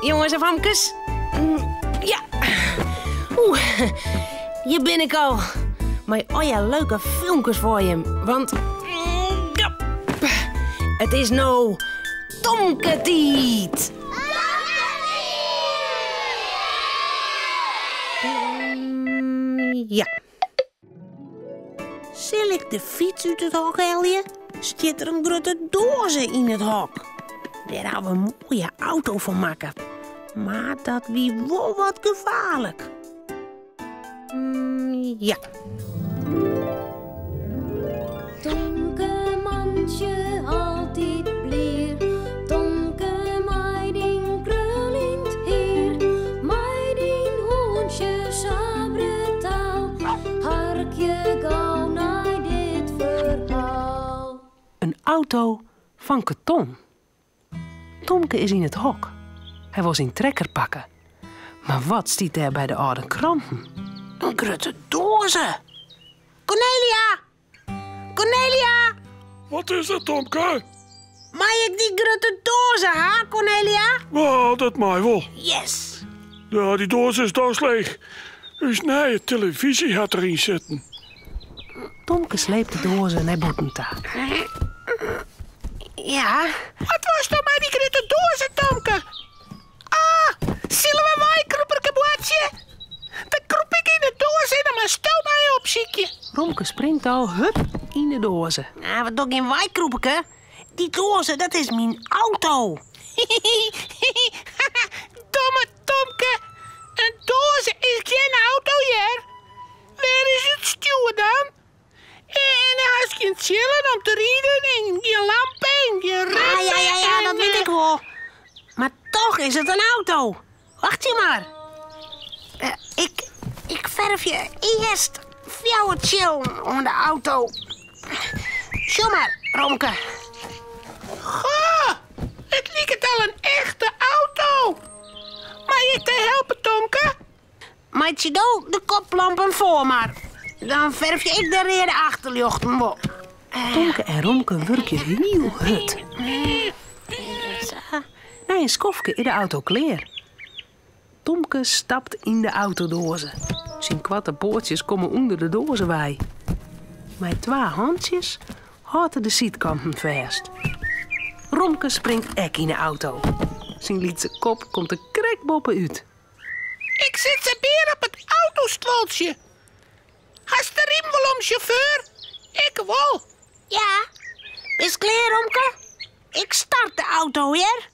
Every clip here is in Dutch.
jongens en famkes. Ja. Hier ben ik al. Maar ja, leuke filmpjes voor je. Want... ja, het is nou... Tomketiet. Ja. Zal ik de fiets uit het hok halen? Zit er een grote doos in het hok? Daar gaan we een mooie auto van maken. Maar dat wie wel wat gevaarlijk. Ja. Tomke mansje altijd bleer. Tomke meiding krullend heer. Meiding hoentje sabre taal. Harkje gauw naar dit verhaal. Een auto van karton. Tomke is in het hok. Hij wil zijn trekker pakken. Maar wat stiet daar bij de oude kranten? Een grote doze. Cornelia! Cornelia! Wat is het, Tomke? Mag ik die grote dozen, ha, Cornelia? Oh, dat mij wel. Yes! Ja, die doos is dus leeg. Dus nee, de televisie gaat erin zitten. Tomke sleept de dozen naar boetentaal. Ja? Wat was toch met die grote dozen, Tomke? Ah, zullen we wijkroeper kaboutje? Dan kroep ik in de doos en dan maar stel mij op, ziekje. Romke springt al, hup, in de dozen. Nou, wat doe ik in wijkroeperke? Die dozen, dat is mijn auto. Domme Tomke, een doos is geen auto, hier. Waar is het stuur dan? En dan had je een chillen om te rieden en je lampen en je remmen. Ja, dat weet ik wel. Maar toch is het een auto. Wacht je maar. Ik verf je eerst jouw chill om de auto. Zo maar, Romke. Goh, het lijkt al een echte auto. Maar je te helpen, Tomke? Maak je nou de koplampen voor maar. Dan verf je ik de reerde achterlichten wel. Tomke en Romke werken heel hard. Na een skofje in de auto kleer. Tomke stapt in de autodozen. Zijn kwatte poortjes komen onder de dozen bij. Met 2 handjes houdt de zietkanten vast. Romke springt ek in de auto. Zijn lietse kop komt de krekboppen uit. Ik zit ze weer op het autostoeltje. Hast de riem wel om, chauffeur? Ik wel. Ja. Is klaar, Romke? Ik start de auto weer.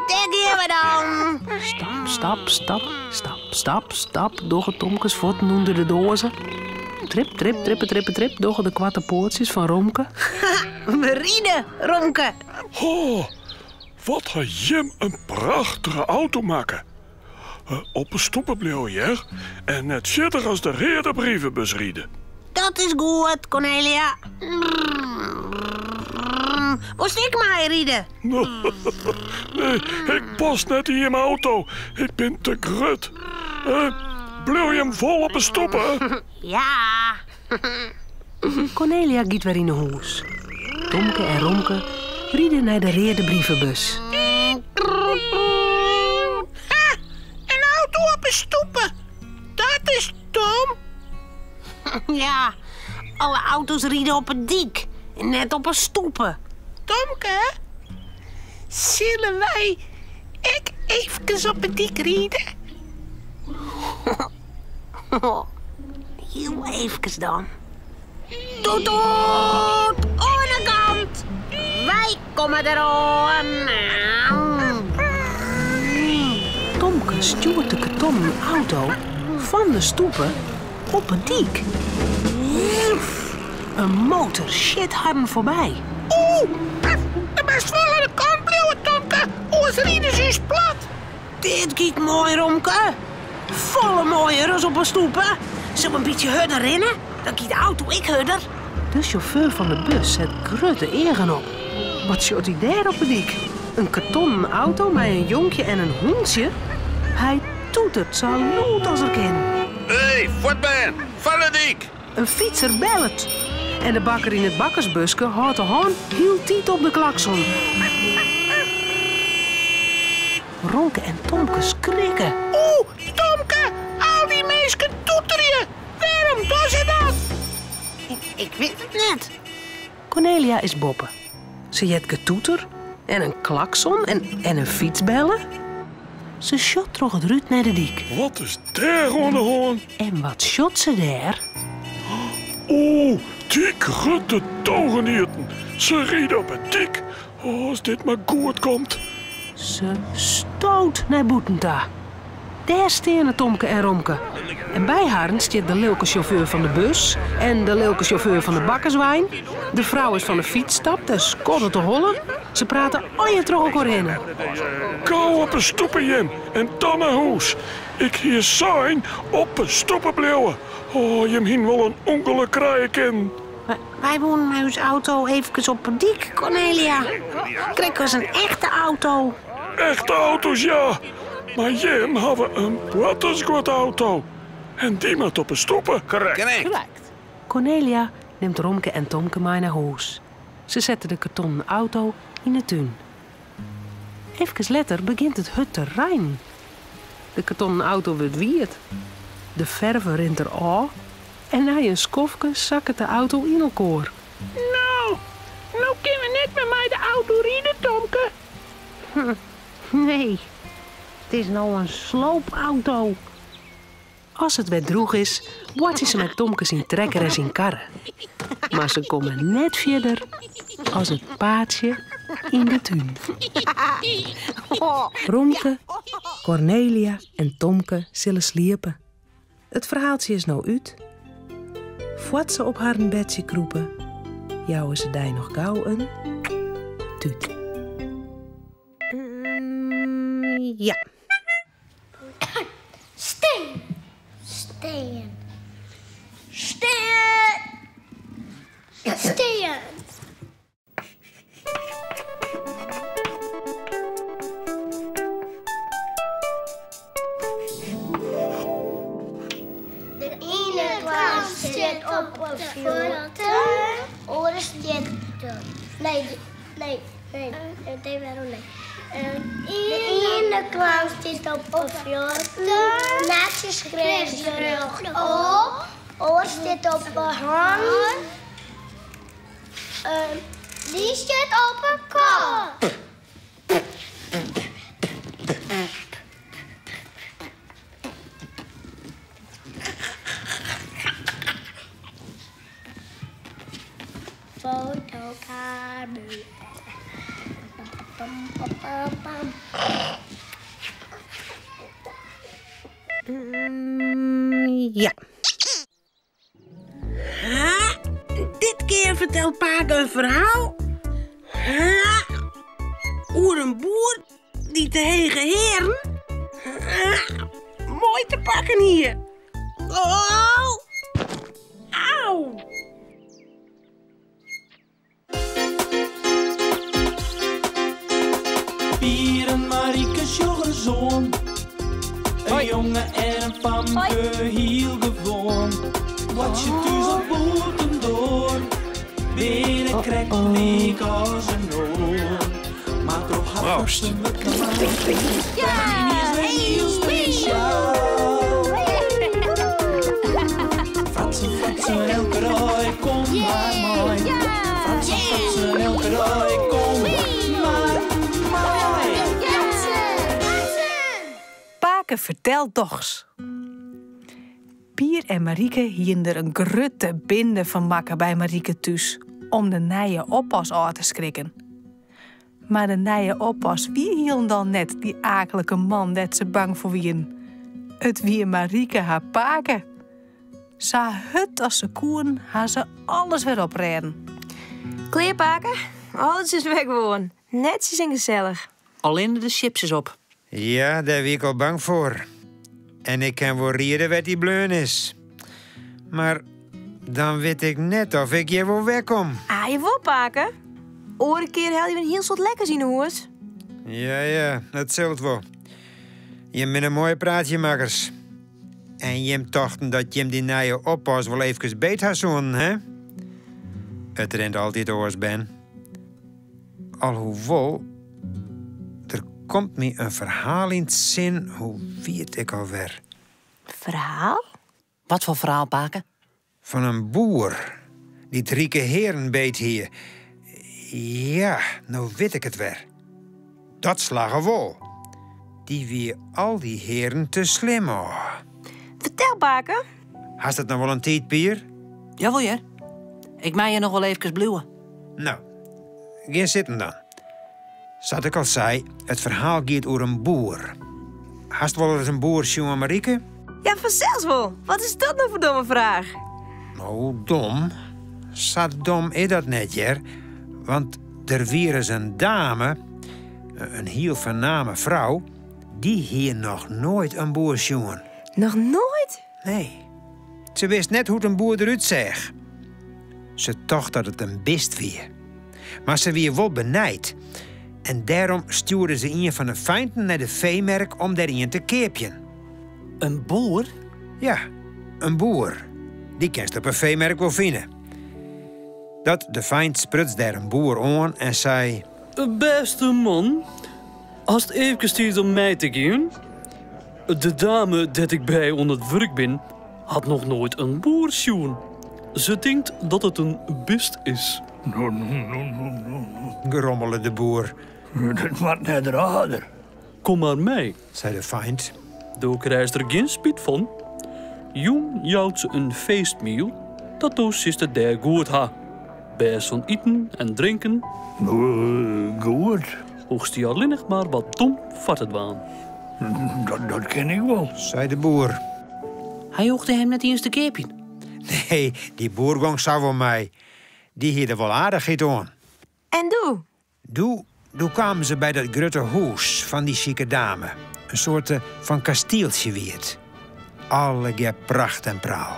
Daar gaan we dan. Stap, stap, stap, stap, stap, stap. Door het Tomkes voeten onder de dozen. Trip, trip, trippe, trippe, trip. Door de kwatte poortjes van Romke. We rieden, Romke. Oh, wat ga Jim een prachtige auto maken. Op een stoppenblieuwer en net zitter als de reerderbrievenbus rieden. Dat is goed, Cornelia. Moest ik maar rieden? Nee, ik pas net in je auto. Ik ben te grut. Bleeuw je hem vol op een stoppen? Ja. Cornelia giet weer in de huis. Tomke en Romke rieden naar de reerderbrievenbus. Een auto op een stoepen. Dat is dom. Ja, alle auto's rieden op een dik. Net op een stoepen. Tomke, zullen wij even op een dik rieden? Heel even dan. Toet, toet, ohne kant. Wij komen eraan. Tomke stuurt de kartonnen auto van de stoepen op het dik. Een motor shit harm voorbij. De best wel aan de kant blijven, Tomke. Ons rieden is plat. Dit gaat mooi, Romke. Volle mooie rus op een stoepen. Zullen we een beetje harder rennen? Dan gaat de auto ik harder. De chauffeur van de bus zet grote egen op. Wat shot hij daar op het dik? Een kartonnen auto met een jonkje en een hondje? Hij toetert zo luid als er kan. Hé, wat ben? Van het dik! Een fietser belt. En de bakker in het bakkersbuske houdt de hand heel tiet op de klakson. Romke en Tomke schrikken. Oeh, Tomke, al die mensen toeteren. Waarom doen ze dat? Ik weet het net. Cornelia is boppen. Ze jet getoeter en een klakson en een fietsbellen. Ze shot toch het ruut naar de dik. Wat is daar aan de hand? En wat shot ze daar? Oeh, die grote togenierten. Ze rieden op het dik. Oh, als dit maar goed komt. Ze stoot naar Boetenta. Daar staan Tomke en Romke. En bij haar staat de lelijke chauffeur van de bus en de lelijke chauffeur van de bakkerswijn. De vrouw is van de fiets stapt en skodde te hollen. Ze praten je terug elkaar in. Kou op een stoepen, Jim. En dan naar huis. Ik hier zijn op een stoepen blijven. Oh, Jim hien wel een ongeluk krijgen. Wij wonen met ons auto even op het dik, Cornelia. Kijk, was een echte auto. Echte auto's, ja. Maar Jim hadden een watersgoed auto. En die moet op een stoepen. Correct. Cornelia neemt Romke en Tomke mee naar huis. Ze zetten de kartonnen auto in de tuin. Even later begint het hut te regenen. De kartonnen auto wordt wierd. De verve rint er af. En na een skofke zakken de auto in elkaar. Nou kunnen we net met mij de auto rijden, Tomke. Nee, het is nou een sloopauto. Als het weer droeg is, watchen ze met Tomke zijn trekker en zijn karren. Maar ze komen net verder als het paardje in de tuin. Romke, Cornelia en Tomke zullen sliepen. Het verhaaltje is nou uit. Voordat ze op haar bedje kroepen, jouwen ze daar nog gauw een tuut. Ja. Steen. Steen. De ene klas zit op een vlotte, oren zit... Nee, waarom nee? De ene klas zit op een vlotte, netjes schreef ze rug op, oor zit op een hand, die zit op een kop. Fotokamer. Ja. Dit keer vertelt Paak een verhaal. Oer een boer die te hege heren. Mooi te pakken hier. Oh! Auw! Pier en Mariekes jongezoon. Een jongen en een pamke heel gewoon. Wat je thuis op boeten door. Binnen krijgt een week als een oor. Maar toch had ze me gemaakt. Ja, die is heel speciaal. Fratsen, elke rooi, kom maar mooi. Fratsen, elke rooi, kom maar mooi. Pake vertelt dochs. Pier en Marieke hien er een grutte binde van makken bij Marieke thuis om de nije oppas aan te schrikken. Maar de nije oppas, wie hielden dan net die akelige man dat ze bang voor wien? Het wie Marieke haar Pake. Sa hut als ze koen, haar ze alles weer opreden. Kleerpaken, alles is weg gewoon. Netjes en gezellig. Alleen de chips is op. Ja, daar ben ik al bang voor. En ik kan wel rieden wat die bleun is. Maar dan weet ik net of ik hier wel wegkom. Ah, je wil paken? Oren keer hel je een heel soort lekkers in de hoes. Ja, dat zult wel. Je bent een mooi praatje, makkers. En je tochten dat je die nije oppas wel even beet had zoen, hè? het rent altijd oors ben. Alhoewel, er komt me een verhaal in het zin, hoe wie het ik alweer. Verhaal? Wat voor verhaal, Paken? Van een boer die 3 heren beet hier. Ja, nou weet ik het weer. Dat slagen wol. Die wie al die heren te slim. Oh. Vertel, Paken. Hast het nou wel een tijd, Pier? Jawel, Jer. Ik mij je nog wel even bluwen. Nou, ga zitten dan. Zoals ik al zei, het verhaal gaat over een boer. Hast wel eens een boer zien, Marieke? Ja, vanzelfs wel. Wat is dat nou voor domme vraag? Nou, dom. Zo dom is dat net, Jer. Want er weer eens een dame, een heel voorname vrouw, die hier nog nooit een boer zien. Nog nooit? Nee. Ze wist net hoe een boer eruit zag. Ze dacht dat het een bist weer. Maar ze weer wel benijd. En daarom stuurde ze een van de feinden naar de veemerk om daarin te keepjen. Een boer? Ja, een boer. Die kenst op een veemerk wel vinden. Dat de feind sprutst daar een boer aan en zei... Beste man, als het even tijd om mij te gaan... De dame dat ik bij onder het werk ben, had nog nooit een boer zien. Ze denkt dat het een bist is. Gerommelde de boer. Dat wordt net rader. Kom maar mee, zei de feind. Doe krijgt er geen spiet van. Jong jouwt ze een feestmeal, dat doos is de daar goed ha. Best van eten en drinken. Goed. Hoogst die alleen nog maar wat dom vat het waan. Dat ken ik wel, zei de boer. Hij hoogde hem net eens te keepje. Nee, die boergong zou wel mij. Die hier er wel aardig aan. En doe? Toen kwamen ze bij dat grote huis van die chique dame. Een soort van kastieltje wierd. Alle ge pracht en praal.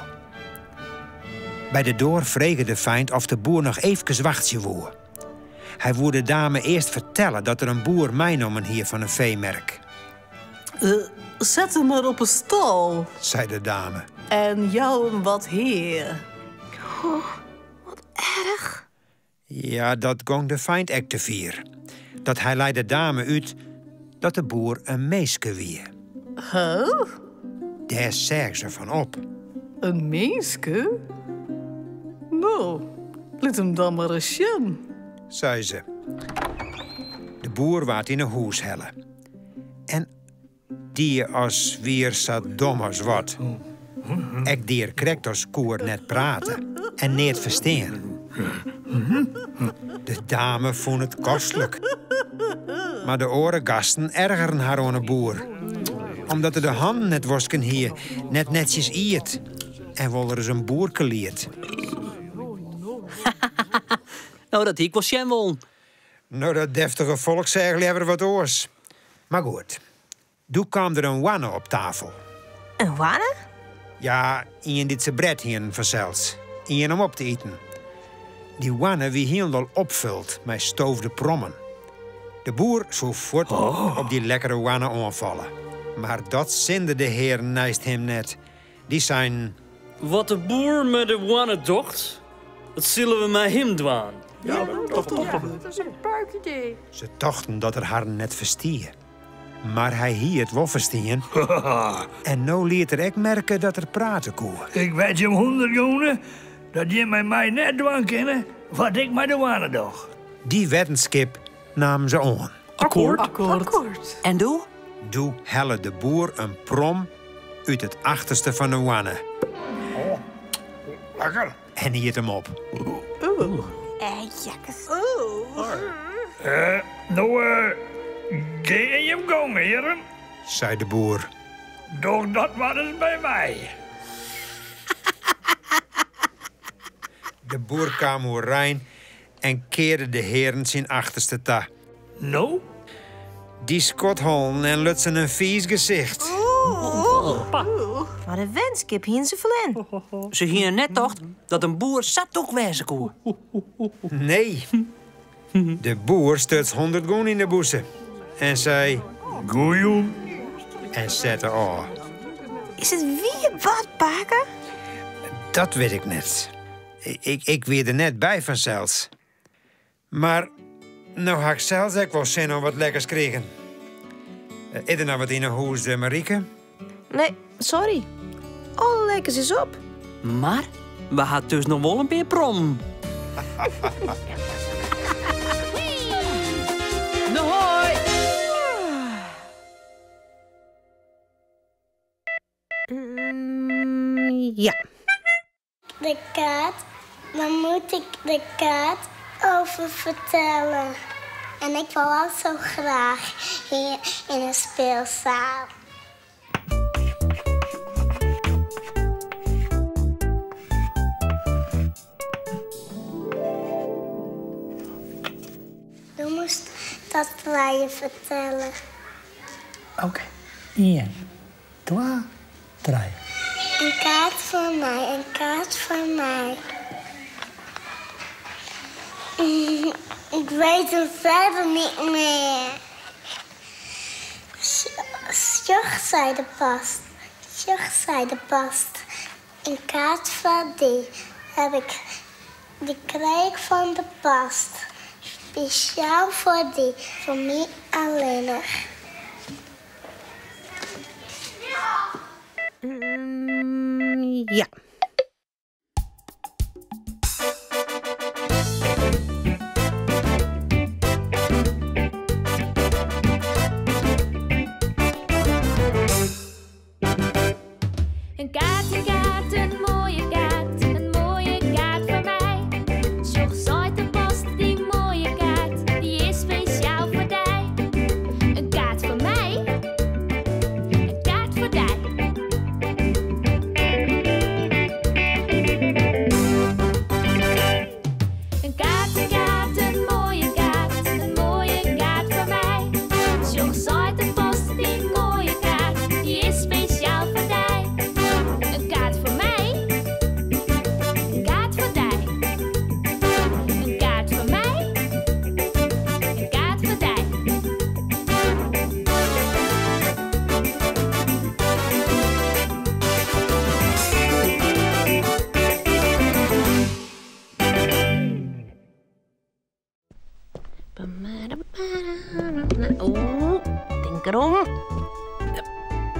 Bij de deur vregen de feind of de boer nog even wachtje wou. Hij woerde de dame eerst vertellen dat er een boer meenomen hier van een veemerk. Zet hem maar op een stal. Zei de dame. En jou wat heer. Oh, wat erg. Ja, dat gong de feind echt te vier. Dat hij leidde de dame uit dat de boer een meeske wie. Huh? Daar zeg ze van op. Een meeske? Nou, laat hem dan maar eens zien, zei ze. De boer waard in een huis hellen. En die als weer zo dom als wat. Ik dier krekt als koer net praten en niet verstaan. De dame vond het kostelijk. Maar de orengasten ergeren haar aan een boer. Omdat er de handen net wasken hier net netjes iert. En wel er eens een boer keleerd. Nou, dat ik was wel. Nou, dat deftige volk zei liever wat oors. Maar goed. Toen kwam er een wanne op tafel. Een wanne? Ja, in dit ze bret hier vanzelfs. In om op te eten. Die wanne wie helemaal opvult met stoofde prommen. De boer zou voort op die lekkere wanne aanvallen. Maar dat zinde de heren naast hem net. Die zijn... Wat de boer met de wanne docht, dat zullen we met hem dwaan. Ja, dat is een leuk idee. Ze dachten dat er haar net verstien. Maar hij hier het wel verstien. En nou liet er ook merken dat er praten kon. Ik weet je 100 jongen dat je met mij net dwang kennen wat ik met de wanne doch. Die wetenschap namen ze aan. Akkoord. En doe? Doe helle de boer een prom uit het achterste van de wanne. Oh, lekker. En hield hem op. Jakkes. Ga in je gang, heren, zei de boer. doch dat was eens bij mij. De boer kwam overeind en keerde de heren zijn achterste ta. Nou? Die skothollen en lutsen een vies gezicht. Wat een wenskip hier in zijn vlen. Ze hier net dacht dat een boer zat ook wezen kon. Nee. De boer stuts 100 goen in de boeze. En zei... Goeie. En zette Is het weer wat, Paken? Dat weet ik net. Ik weet er net bij van zelfs. Maar nou had ik zelfs ook wel zin om wat lekkers kregen. Is er nou wat in een huis, Marieke? Nee, sorry. Alle lekkers is op. Maar we hadden dus nog wel een beetje prom. Hoi! Ja. De kaart, daar moet ik de kaart over vertellen. En ik wil ook zo graag hier in een speelzaal. Je moest dat aan je vertellen. Oké. 1, 2, 3. Een kaart van mij, een kaart van mij. Ik weet het verder niet meer. Sjochtzijde past. Sjochtzijde past. Een kaart van die heb ik. Die kreeg ik van de past. Speciaal voor die. Voor mij alleen nog. Ja. Een kaart, een mooie kaart voor mij. Zocht uit de post, die mooie kaart, die is speciaal voor mij. Een kaart voor mij, een kaart voor mij. Een kaart, een mooie kaart voor mij. Zocht uit de post, die mooie kaart, die is speciaal voor mij. Een kaart voor mij, een kaart voor mij. Een kaart voor mij, een kaart voor mij. Oeh, denk erom.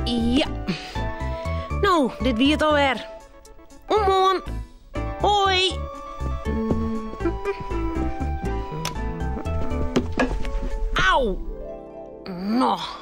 Ja. Nou, dit wie het alweer. Omhoorn. Hoi. Auw. Nog.